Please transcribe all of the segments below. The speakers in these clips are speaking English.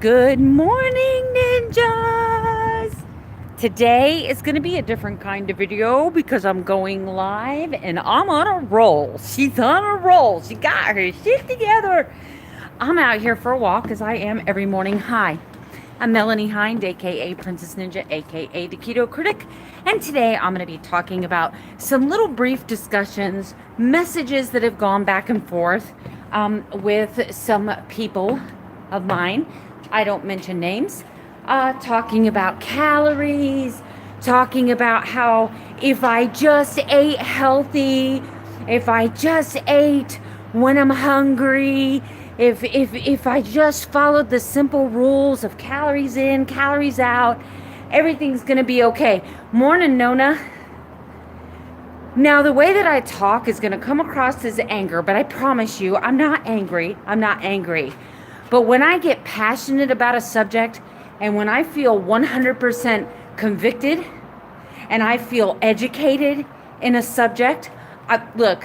Good morning, ninjas! Today is going to be a different kind of video because I'm going live and I'm on a roll. She's on a roll. She got her shit together. I'm out here for a walk as I am every morning. Hi, I'm Melanie Hind, aka Princess Ninja, aka the Keto Critic. And today I'm going to be talking about some little brief discussions, messages that have gone back and forth with some people of mine. I don't mention names, talking about calories, talking about how if I just ate healthy, if I just ate when I'm hungry, if I just followed the simple rules of calories in, calories out, everything's gonna be okay. Morning, Nona. Now, the way that I talk is gonna come across as anger, but I promise you, I'm not angry. I'm not angry. But when I get passionate about a subject and when I feel 100% convicted and I feel educated in a subject, look,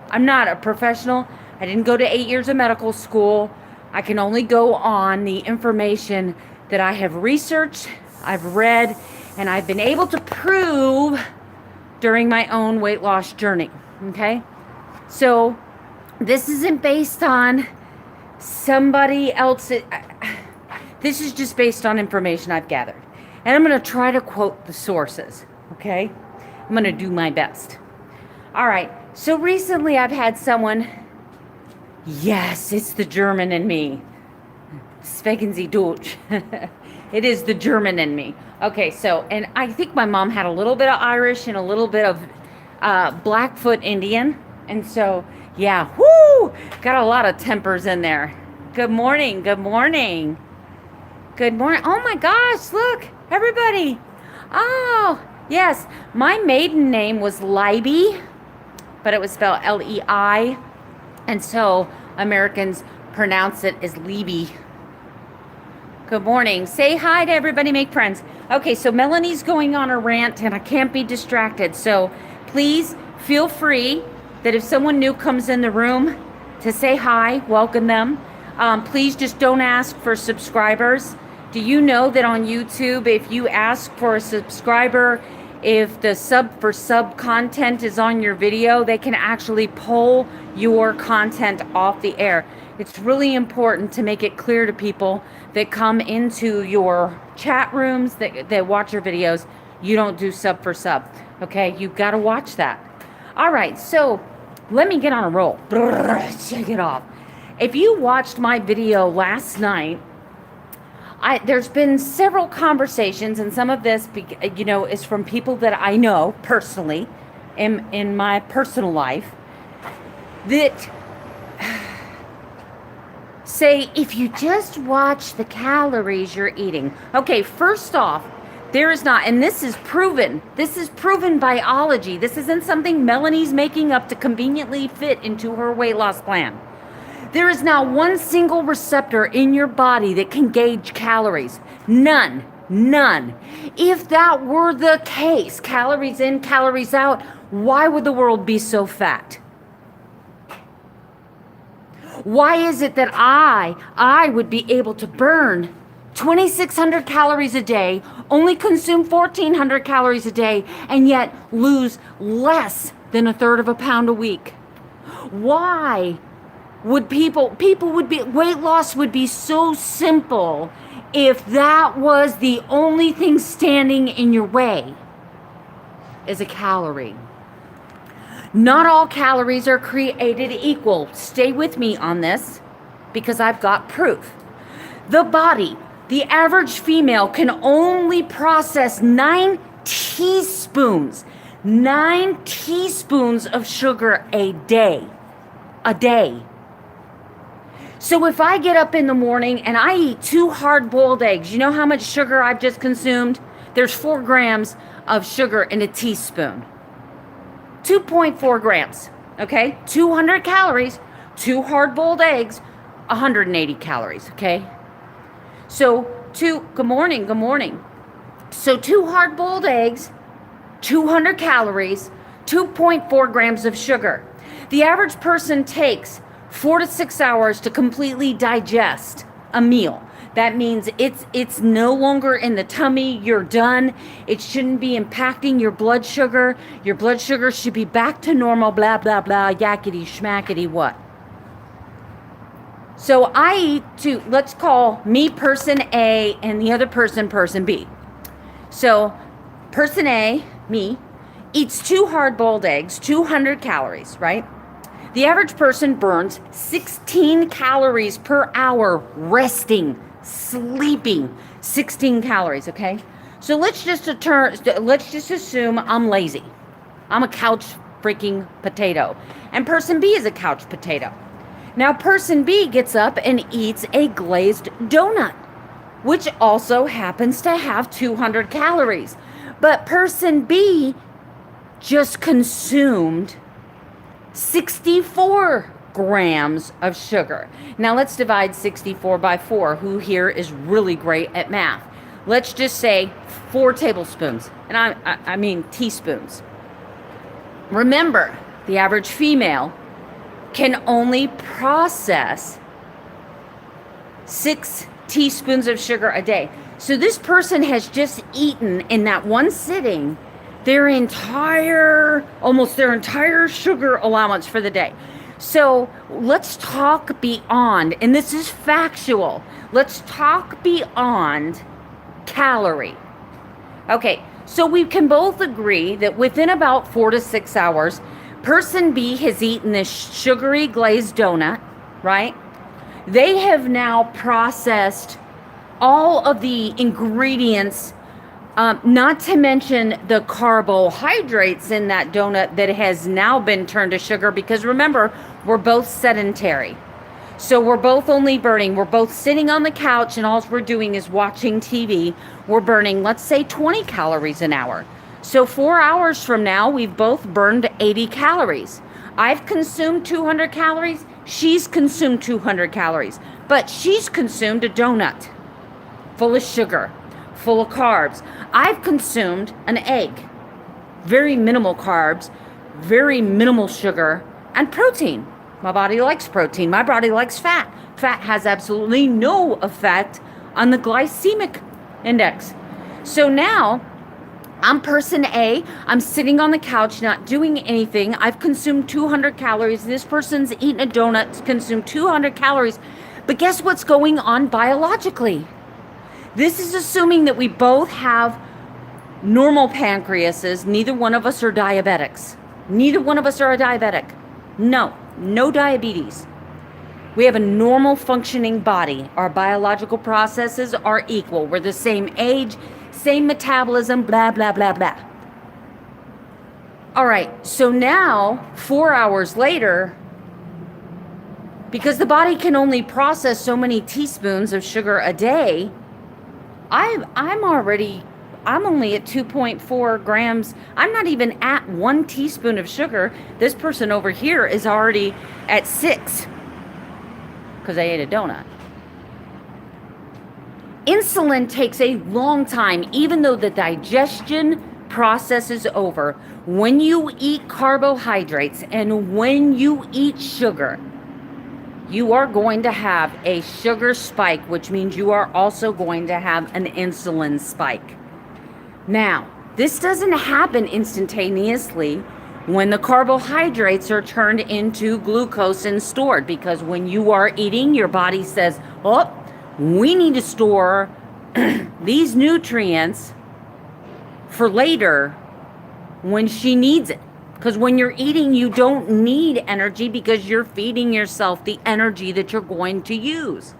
I'm not a professional. I didn't go to 8 years of medical school. I can only go on the information that I have researched, I've read, and I've been able to prove during my own weight loss journey, okay? So this isn't based on somebody else. This is just based on information I've gathered. And I'm going to try to quote the sources, okay? I'm going to do my best. All right, so recently I've had someone, yes, it's the German in me. Sprechen Sie Deutsch. It is the German in me. Okay, so, and I think my mom had a little bit of Irish and a little bit of Blackfoot Indian. And so, yeah, whoo, got a lot of tempers in there. Good morning, good morning. Good morning. Oh my gosh, look, everybody. Oh, yes, my maiden name was Leiby, but it was spelled L-E-I. And so Americans pronounce it as Leiby. Good morning. Say hi to everybody, make friends. Okay, so Melanie's going on a rant and I can't be distracted. So please feel free that if someone new comes in the room to say hi, welcome them. Please just don't ask for subscribers. Do you know that on YouTube, if you ask for a subscriber, if the sub content is on your video, they can actually pull your content off the air. It's really important to make it clear to people that come into your chat rooms, that watch your videos, you don't do sub for sub, okay? You've got to watch that. All right, so let me get on a roll. Shake it off. If you watched my video last night, there's been several conversations, and some of this, is from people that I know personally, in my personal life, that say, if you just watch the calories you're eating. Okay, first off, there is not, and this is proven biology. This isn't something Melanie's making up to conveniently fit into her weight loss plan. There is not one single receptor in your body that can gauge calories. None. If that were the case, calories in, calories out, why would the world be so fat? Why is it that I would be able to burn 2,600 calories a day, only consume 1,400 calories a day, and yet lose less than a third of a pound a week? Why would weight loss would be so simple if that was the only thing standing in your way is a calorie? Not all calories are created equal. Stay with me on this because I've got proof. The body, the average female, can only process 9 teaspoons of sugar a day. So if I get up in the morning and I eat 2 hard-boiled eggs, you know how much sugar I've just consumed? There's 4 grams of sugar in a teaspoon. 2.4 grams, okay? 200 calories, 2 hard-boiled eggs, 180 calories, okay? So good morning. So 2 hard-boiled eggs, 200 calories, 2.4 grams of sugar. The average person takes 4 to 6 hours to completely digest a meal. That means it's no longer in the tummy. You're done. It shouldn't be impacting your blood sugar. Your blood sugar should be back to normal, blah, blah, blah, yakety, schmackety, what. So I eat two, let's call me person A and the other person B. So person A, me, eats 2 hard-boiled eggs, 200 calories, right? The average person burns 16 calories per hour resting, sleeping, 16 calories, okay? So let's just assume I'm lazy. I'm a couch freaking potato. And person B is a couch potato. Now person B gets up and eats a glazed donut, which also happens to have 200 calories. But person B just consumed 64 grams of sugar. Now let's divide 64 by 4. Who here is really great at math? Let's just say 4 tablespoons, and I mean teaspoons. Remember, the average female can only process 6 teaspoons of sugar a day. So this person has just eaten in that one sitting almost their entire sugar allowance for the day. So let's talk beyond, and this is factual, let's talk beyond calorie. Okay, so we can both agree that within about 4 to 6 hours, person B has eaten this sugary glazed donut, right? They have now processed all of the ingredients, not to mention the carbohydrates in that donut that has now been turned to sugar, because remember, we're both sedentary. So we're both we're both sitting on the couch and all we're doing is watching TV. We're burning, let's say, 20 calories an hour. So 4 hours from now, we've both burned 80 calories. I've consumed 200 calories. She's consumed 200 calories. But she's consumed a donut full of sugar, full of carbs. I've consumed an egg. Very minimal carbs, very minimal sugar, and protein. My body likes protein. My body likes fat. Fat has absolutely no effect on the glycemic index. So now, I'm person A. I'm sitting on the couch, not doing anything. I've consumed 200 calories. This person's eaten a donut, consumed 200 calories. But guess what's going on biologically? This is assuming that we both have normal pancreases. Neither one of us are diabetics. Neither one of us are a diabetic. No diabetes. We have a normal functioning body. Our biological processes are equal. We're the same age, same metabolism, blah, blah, blah, blah. All right, so now, 4 hours later, because the body can only process so many teaspoons of sugar a day, I'm only at 2.4 grams. I'm not even at 1 teaspoon of sugar. This person over here is already at 6 because I ate a donut. Insulin takes a long time, even though the digestion process is over. When you eat carbohydrates and when you eat sugar, you are going to have a sugar spike, which means you are also going to have an insulin spike. Now, this doesn't happen instantaneously when the carbohydrates are turned into glucose and stored, because when you are eating, your body says, oh, we need to store these nutrients for later when she needs it. Because when you're eating, you don't need energy because you're feeding yourself the energy that you're going to use.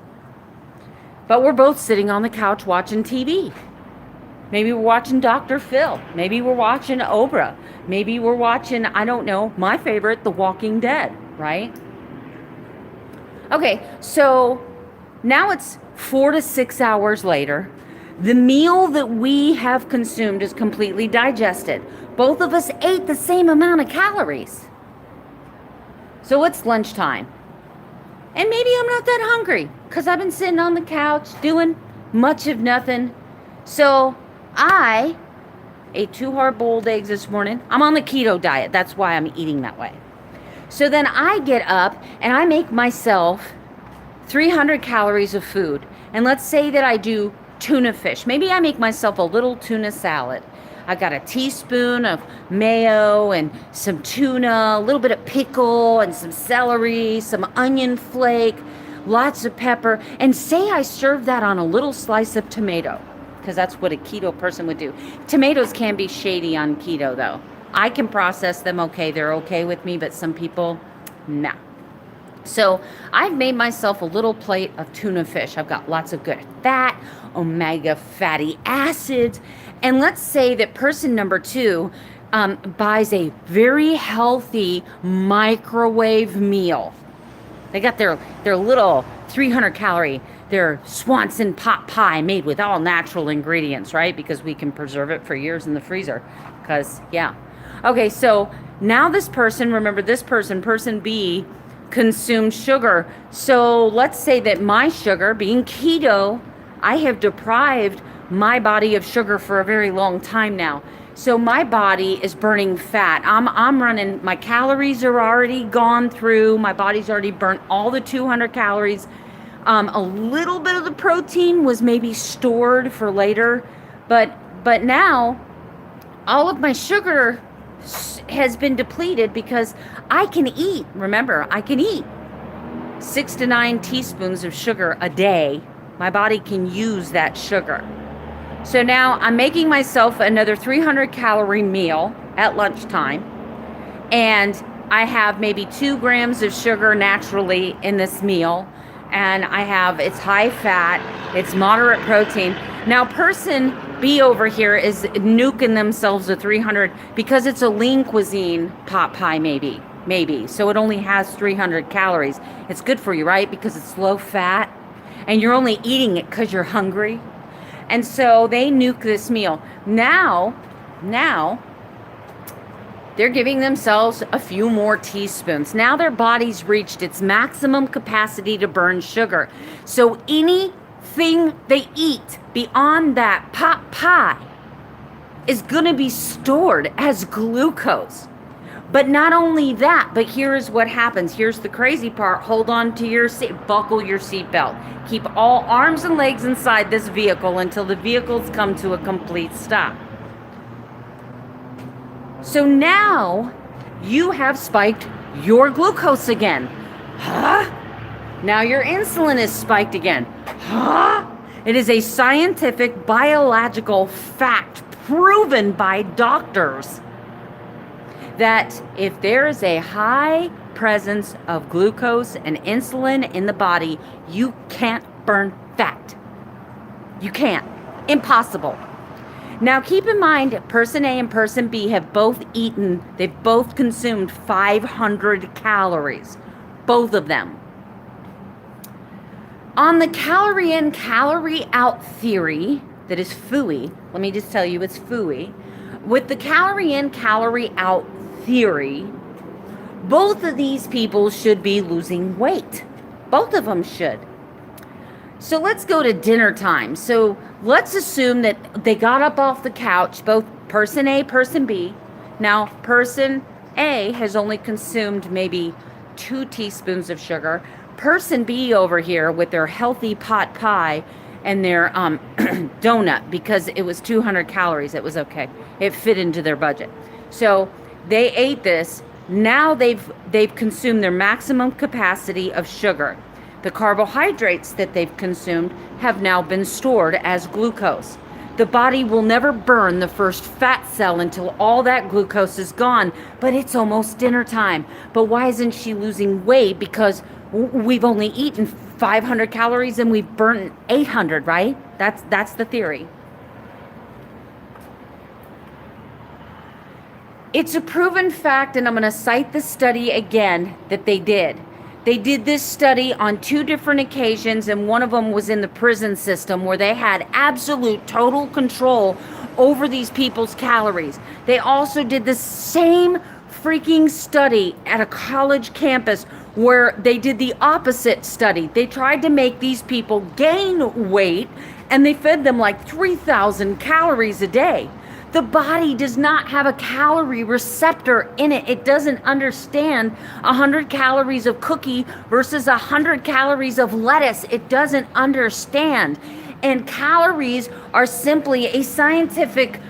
But we're both sitting on the couch watching TV. Maybe we're watching Dr. Phil. Maybe we're watching Oprah. Maybe we're watching, I don't know, my favorite, The Walking Dead, right? Okay, so now it's 4 to 6 hours later. The meal that we have consumed is completely digested. Both of us ate the same amount of calories. So it's lunchtime. And maybe I'm not that hungry because I've been sitting on the couch doing much of nothing. So I ate 2 hard-boiled eggs this morning. I'm on the keto diet. That's why I'm eating that way. So then I get up and I make myself 300 calories of food. And let's say that I do tuna fish. Maybe I make myself a little tuna salad. I got a teaspoon of mayo and some tuna, a little bit of pickle and some celery, some onion flake, lots of pepper. And say I serve that on a little slice of tomato, because that's what a keto person would do. Tomatoes can be shady on keto though. I can process them okay. They're okay with me, but some people, nah. So I've made myself a little plate of tuna fish. I've got lots of good fat, omega fatty acids. And let's say that person number 2 buys a very healthy microwave meal. They got their little 300 calorie, their Swanson pot pie made with all natural ingredients, right? Because we can preserve it for years in the freezer. Because, yeah. Okay, so now this person, remember this person, person B, consumed sugar. So let's say that my sugar, being keto, I have deprived my body of sugar for a very long time now. So my body is burning fat. I'm running, my calories are already gone through. My body's already burnt all the 200 calories. A little bit of the protein was maybe stored for later, but now all of my sugar has been depleted because I can eat. Remember, I can eat 6 to 9 teaspoons of sugar a day. My body can use that sugar. So now I'm making myself another 300 calorie meal at lunchtime, and I have maybe 2 grams of sugar naturally in this meal, and it's high fat, it's moderate protein. Now person B over here is nuking themselves to 300 because it's a lean cuisine pot pie maybe. So it only has 300 calories. It's good for you, right? Because it's low fat and you're only eating it because you're hungry. And so they nuke this meal. Now they're giving themselves a few more teaspoons. Now their body's reached its maximum capacity to burn sugar. So anything they eat beyond that pot pie is going to be stored as glucose. But not only that, but here is what happens. Here's the crazy part. Hold on to your seat, buckle your seatbelt. Keep all arms and legs inside this vehicle until the vehicles come to a complete stop. So now you have spiked your glucose again. Huh? Now your insulin is spiked again. Huh? It is a scientific biological fact proven by doctors that if there is a high presence of glucose and insulin in the body, you can't burn fat. You can't. Impossible. Now keep in mind, person A and person B have both they've both consumed 500 calories. Both of them. On the calorie in, calorie out theory, that is phooey, let me just tell you it's phooey. With the calorie in, calorie out theory, both of these people should be losing weight. Both of them should. So let's go to dinner time. So let's assume that they got up off the couch, both person A, person B. Now, person A has only consumed maybe 2 teaspoons of sugar. Person B over here with their healthy pot pie and their donut, because it was 200 calories, it was okay. It fit into their budget. So they ate this. Now they've consumed their maximum capacity of sugar. The carbohydrates that they've consumed have now been stored as glucose. The body will never burn the first fat cell until all that glucose is gone, but it's almost dinner time. But why isn't she losing weight? Because we've only eaten 500 calories and we've burnt 800, right? That's the theory. It's a proven fact, and I'm going to cite the study again that they did. They did this study on 2 different occasions, and one of them was in the prison system where they had absolute total control over these people's calories. They also did the same freaking study at a college campus where they did the opposite study. They tried to make these people gain weight, and they fed them like 3,000 calories a day. The body does not have a calorie receptor in it. It doesn't understand 100 calories of cookie versus 100 calories of lettuce. It doesn't understand. And calories are simply a scientific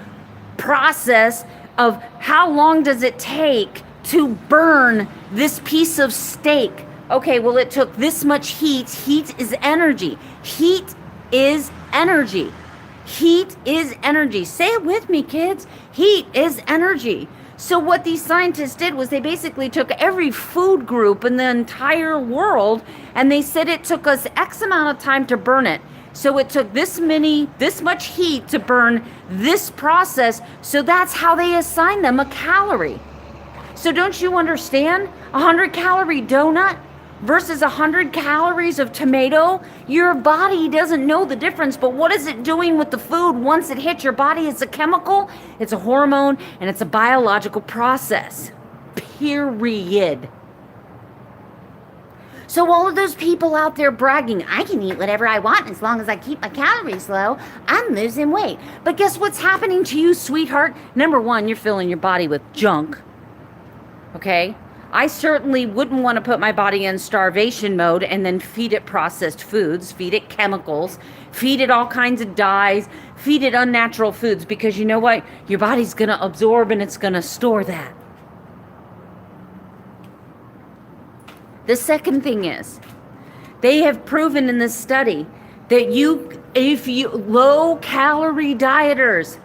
process of how long does it take to burn this piece of steak. Okay, well, it took this much heat. Heat is energy. Heat is energy. Heat is energy. Say it with me, kids. Heat is energy. So what these scientists did was they basically took every food group in the entire world and they said it took us X amount of time to burn it. So it took this much heat to burn this process. So that's how they assign them a calorie. So don't you understand? 100-calorie donut versus 100 calories of tomato, your body doesn't know the difference, but what is it doing with the food once it hits your body? It's a chemical, it's a hormone, and it's a biological process. Period. So all of those people out there bragging, I can eat whatever I want as long as I keep my calories low, I'm losing weight. But guess what's happening to you, sweetheart? Number one, you're filling your body with junk. Okay? I certainly wouldn't want to put my body in starvation mode and then feed it processed foods, feed it chemicals, feed it all kinds of dyes, feed it unnatural foods, because you know what? Your body's going to absorb and it's going to store that. The second thing is, they have proven in this study that low-calorie dieters,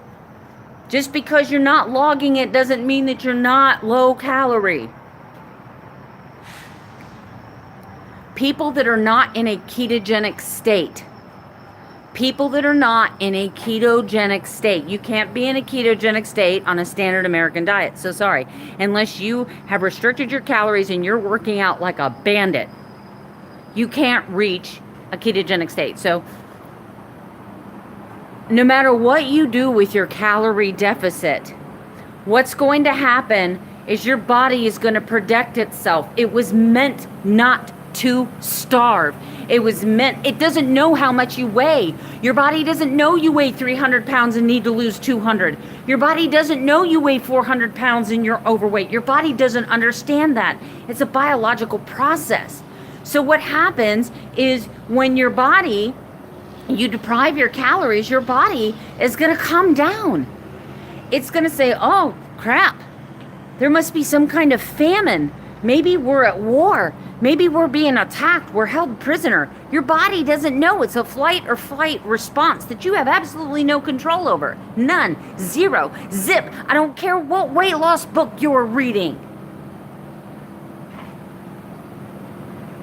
just because you're not logging it doesn't mean that you're not low-calorie. People that are not in a ketogenic state. People that are not in a ketogenic state. You can't be in a ketogenic state on a standard American diet. So sorry. Unless you have restricted your calories and you're working out like a bandit, you can't reach a ketogenic state. So no matter what you do with your calorie deficit, what's going to happen is your body is going to protect itself. It was meant not to starve. It doesn't know how much you weigh. Your body doesn't know you weigh 300 pounds and need to lose 200. Your body doesn't know you weigh 400 pounds and you're overweight. Your body doesn't understand that. It's a biological process. So what happens is when you deprive your calories, your body is going to come down. It's going to say, oh, crap. There must be some kind of famine. Maybe we're at war. Maybe we're being attacked. We're held prisoner. Your body doesn't know. It's a flight or flight response that you have absolutely no control over. None. Zero. Zip. I don't care what weight loss book you're reading.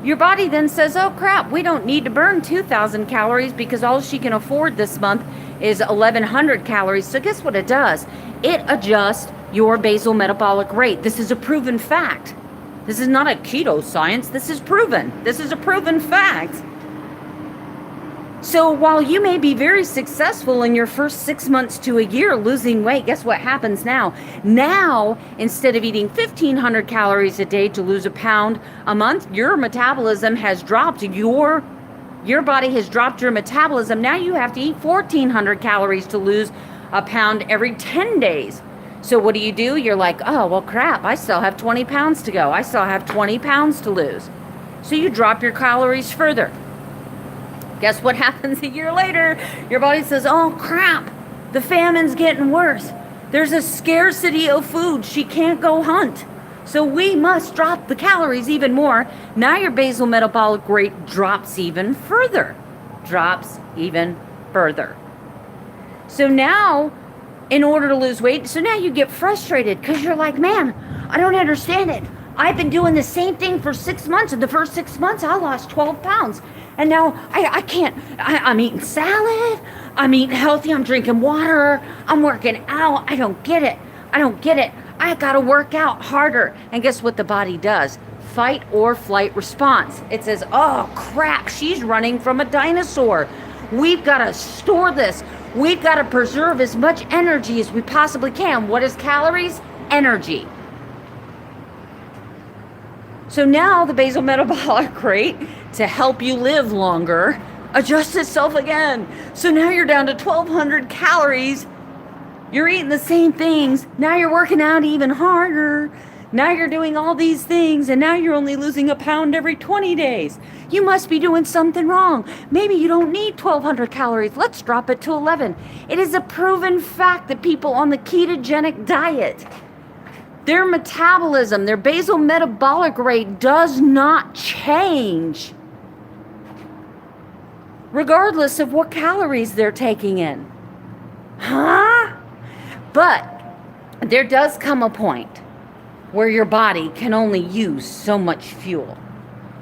Your body then says, oh crap, we don't need to burn 2,000 calories because all she can afford this month is 1,100 calories. So guess what it does? It adjusts your basal metabolic rate. This is a proven fact. This is not a keto science. This is proven. This is a proven fact. So while you may be very successful in your first 6 months to a year losing weight, guess what happens now? Now, instead of eating 1,500 calories a day to lose a pound a month, your metabolism has dropped. Your body has dropped your metabolism. Now you have to eat 1,400 calories to lose a pound every 10 days. So what do? You're like, oh, well, crap, I still have 20 pounds to go. I still have 20 pounds to lose. So you drop your calories further. Guess what happens a year later? Your body says, oh, crap, the famine's getting worse. There's a scarcity of food. She can't go hunt. So we must drop the calories even more. Now your basal metabolic rate drops even further. Drops even further. So now, in order to lose weight, so now you get frustrated because you're like, man, I don't understand it. I've been doing the same thing for 6 months. In the first 6 months, I lost 12 pounds. And now I can't. I'm eating salad. I'm eating healthy. I'm drinking water. I'm working out. I don't get it. I got to work out harder. And guess what the body does? Fight or flight response. It says, oh, crap, she's running from a dinosaur. We've got to store this. We've got to preserve as much energy as we possibly can. What is calories? Energy. So now the basal metabolic rate, to help you live longer, adjusts itself again. So now you're down to 1,200 calories You're eating the same things. Now you're working out even harder. Now you're doing all these things, and now you're only losing a pound every 20 days. You must be doing something wrong. Maybe you don't need 1,200 calories. Let's drop it to 11. It is a proven fact that people on the ketogenic diet, their metabolism, their basal metabolic rate does not change regardless of what calories they're taking in. Huh? But there does come a point where your body can only use so much fuel.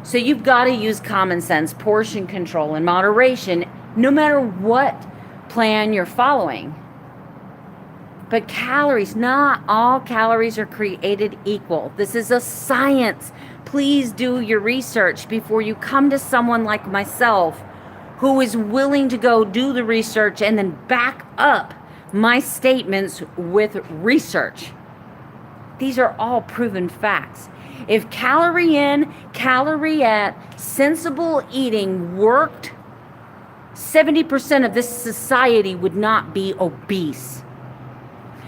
So you've got to use common sense, portion control, and moderation, no matter what plan you're following. But calories, not all calories are created equal. This is a science. Please do your research before you come to someone like myself who is willing to go do the research and then back up my statements with research. These are all proven facts. If calorie in, calorie out, sensible eating worked, 70% of this society would not be obese.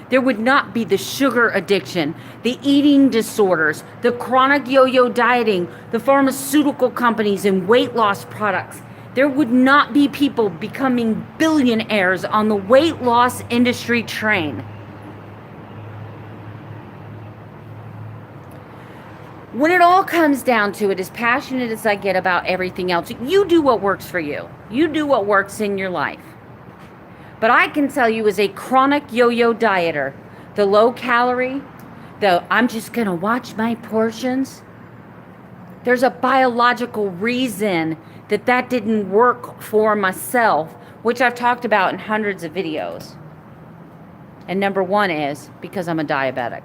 There would not be the sugar addiction, the eating disorders, the chronic yo-yo dieting, the pharmaceutical companies and weight loss products. There would not be people becoming billionaires on the weight loss industry train. When it all comes down to it, as passionate as I get about everything else, you do what works for you. You do what works in your life. But I can tell you, as a chronic yo-yo dieter, the low calorie, I'm just going to watch my portions, there's a biological reason that didn't work for myself, which I've talked about in hundreds of videos. And number one is because I'm a diabetic.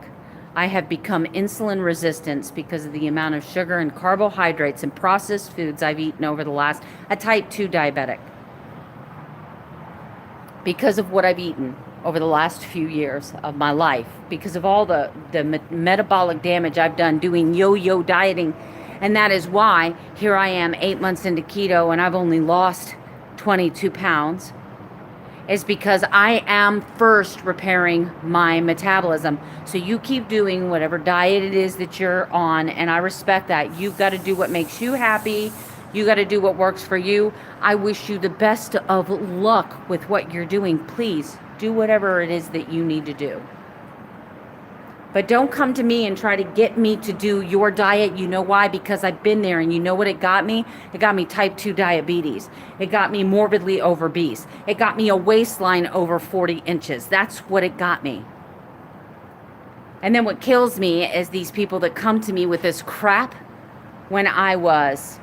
I have become insulin resistant because of the amount of sugar and carbohydrates and processed foods I've eaten over the last, a type 2 diabetic. Because of what I've eaten over the last few years of my life, because of all the metabolic damage I've done doing yo-yo dieting. And that is why here I am 8 months into keto and I've only lost 22 pounds. Is because I am first repairing my metabolism. So you keep doing whatever diet it is that you're on, and I respect that. You've got to do what makes you happy. You got to do what works for you. I wish you the best of luck with what you're doing. Please do whatever it is that you need to do. But don't come to me and try to get me to do your diet. You know why? Because I've been there, and you know what it got me? It got me type 2 diabetes. It got me morbidly obese. It got me a waistline over 40 inches. That's what it got me. And then what kills me is these people that come to me with this crap when I was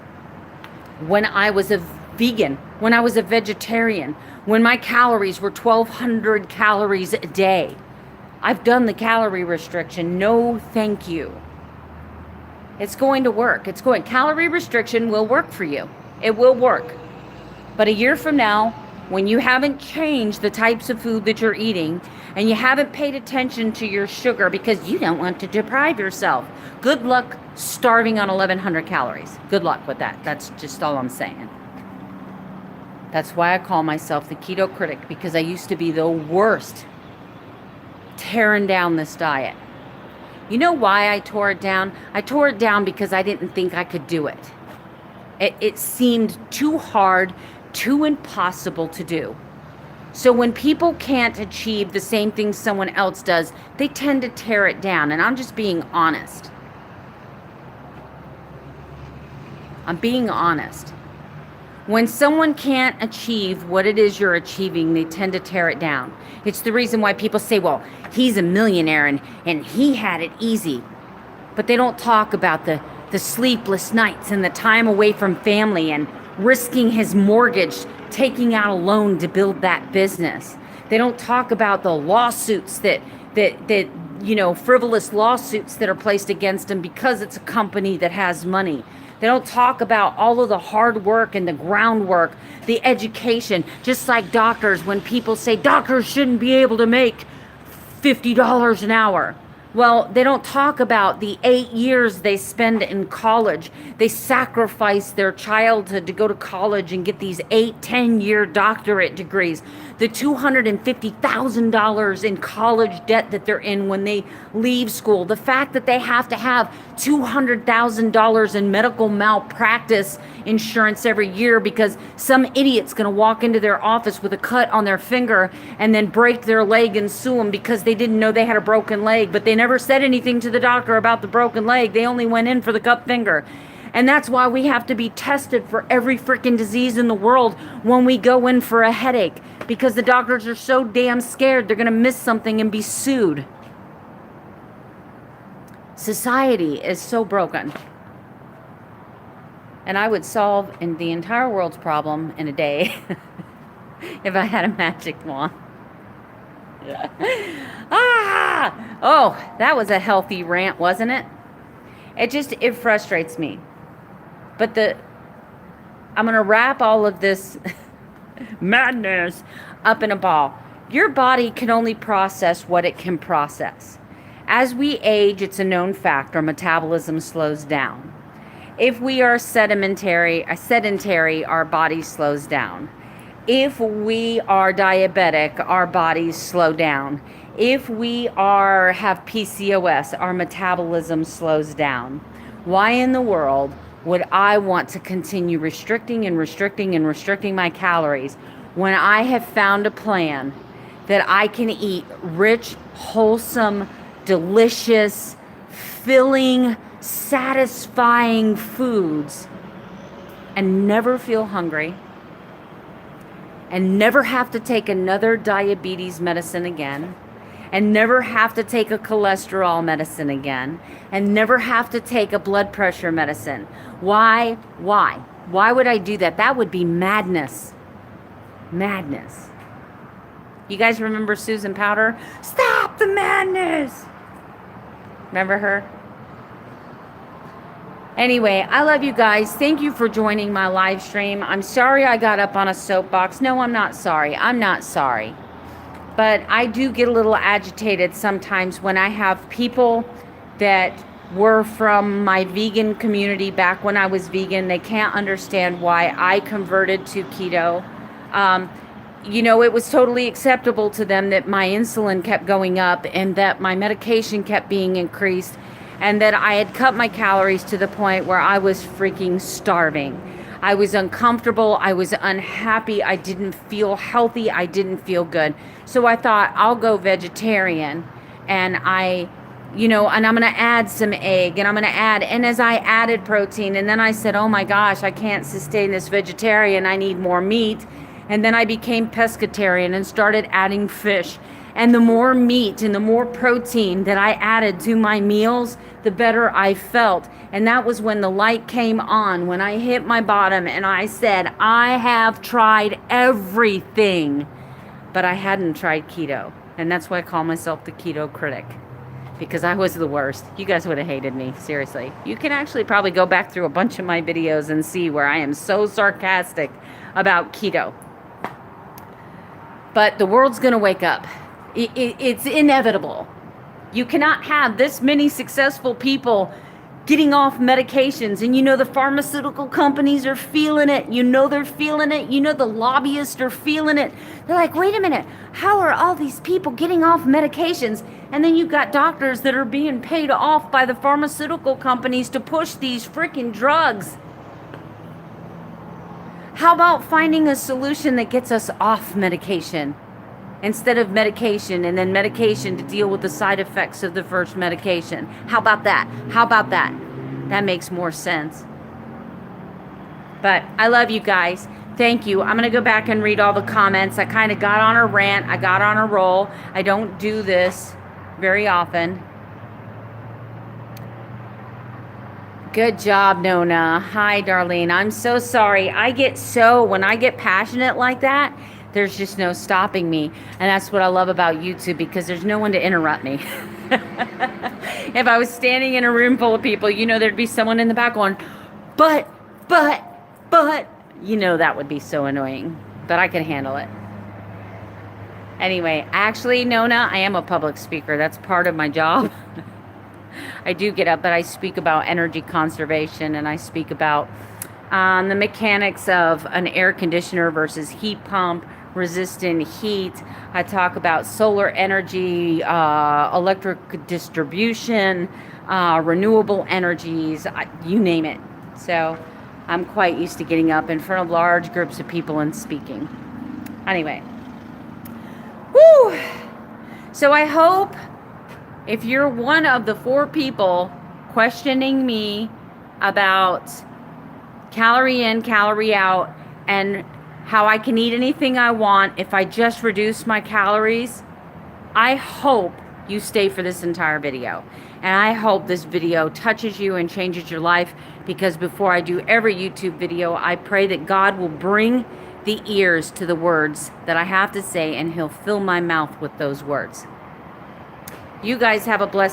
a vegan, when I was a vegetarian, when my calories were 1,200 calories a day. I've done the calorie restriction. No, thank you. It's going to work. Calorie restriction will work for you. It will work. But a year from now, when you haven't changed the types of food that you're eating and you haven't paid attention to your sugar because you don't want to deprive yourself, good luck starving on 1,100 calories. Good luck with that. That's just all I'm saying. That's why I call myself the keto critic, because I used to be the worst tearing down this diet. You know why I tore it down? I tore it down because I didn't think I could do it. It seemed too hard, too impossible to do. So when people can't achieve the same thing someone else does, they tend to tear it down. And I'm just being honest. I'm being honest. When someone can't achieve what it is you're achieving, they tend to tear it down. It's the reason why people say, well, he's a millionaire and he had it easy. But they don't talk about the sleepless nights and the time away from family and risking his mortgage, taking out a loan to build that business. They don't talk about the lawsuits that frivolous lawsuits that are placed against him because it's a company that has money. They don't talk about all of the hard work and the groundwork, the education, just like doctors. When people say doctors shouldn't be able to make $50 an hour, Well, they don't talk about the 8 years they spend in college. They sacrifice their childhood to go to college and get these 8, 10 year doctorate degrees. The $250,000 in college debt that they're in when they leave school. The fact that they have to have $200,000 in medical malpractice insurance every year because some idiot's going to walk into their office with a cut on their finger and then break their leg and sue them because they didn't know they had a broken leg, but they never said anything to the doctor about the broken leg. They only went in for the cut finger. And that's why we have to be tested for every freaking disease in the world when we go in for a headache, because the doctors are so damn scared they're going to miss something and be sued. Society is so broken. And I would solve the entire world's problem in a day if I had a magic wand. Oh, that was a healthy rant, wasn't it? It frustrates me. But I'm going to wrap all of this madness up in a ball. Your body can only process what it can process. As we age, it's a known fact, our metabolism slows down. If we are sedentary, our body slows down. If we are diabetic, our bodies slow down. If we have PCOS, our metabolism slows down. Why in the world would I want to continue restricting my calories when I have found a plan that I can eat rich, wholesome, delicious, filling, satisfying foods and never feel hungry and never have to take another diabetes medicine again, and never have to take a cholesterol medicine again, and never have to take a blood pressure medicine? Why? Why would I do that? That would be madness. Madness. You guys remember Susan Powder? Stop the madness! Remember her? Anyway, I love you guys. Thank you for joining my live stream. I'm sorry I got up on a soapbox. No, I'm not sorry. I'm not sorry. But I do get a little agitated sometimes when I have people that were from my vegan community back when I was vegan. They can't understand why I converted to keto. It was totally acceptable to them that my insulin kept going up and that my medication kept being increased and that I had cut my calories to the point where I was freaking starving. I was uncomfortable. I was unhappy. I didn't feel healthy. I didn't feel good. So I thought I'll go vegetarian and I'm going to add some egg and and as I added protein, and then I said, oh my gosh, I can't sustain this vegetarian. I need more meat. And then I became pescatarian and started adding fish. And the more meat and the more protein that I added to my meals, the better I felt. And that was when the light came on, when I hit my bottom and I said, I have tried everything, but I hadn't tried keto. And that's why I call myself the keto critic, because I was the worst. You guys would have hated me, seriously. You can actually probably go back through a bunch of my videos and see where I am so sarcastic about keto. But the world's going to wake up. It's inevitable. You cannot have this many successful people getting off medications. And the pharmaceutical companies are feeling it. They're feeling it. The lobbyists are feeling it. They're like, wait a minute, how are all these people getting off medications? And then you've got doctors that are being paid off by the pharmaceutical companies to push these freaking drugs. How about finding a solution that gets us off medication instead of medication and then medication to deal with the side effects of the first medication? How about that? That makes more sense. But I love you guys. Thank you. I'm going to go back and read all the comments. I kind of got on a rant. I got on a roll. I don't do this very often. Good job, Nona. Hi, Darlene. I'm so sorry. When I get passionate like that, there's just no stopping me. And that's what I love about YouTube, because there's no one to interrupt me. If I was standing in a room full of people, there'd be someone in the back going, but, that would be so annoying. But I can handle it. Anyway, actually, Nona, I am a public speaker. That's part of my job. I do get up, but I speak about energy conservation, and I speak about the mechanics of an air conditioner versus heat pump, resistant heat. I talk about solar energy, electric distribution, renewable energies, you name it. So I'm quite used to getting up in front of large groups of people and speaking. Anyway. Woo! So I hope if you're one of the 4 people questioning me about calorie in, calorie out, and how I can eat anything I want if I just reduce my calories, I hope you stay for this entire video. And I hope this video touches you and changes your life, because before I do every YouTube video, I pray that God will bring the ears to the words that I have to say, and He'll fill my mouth with those words. You guys have a blessed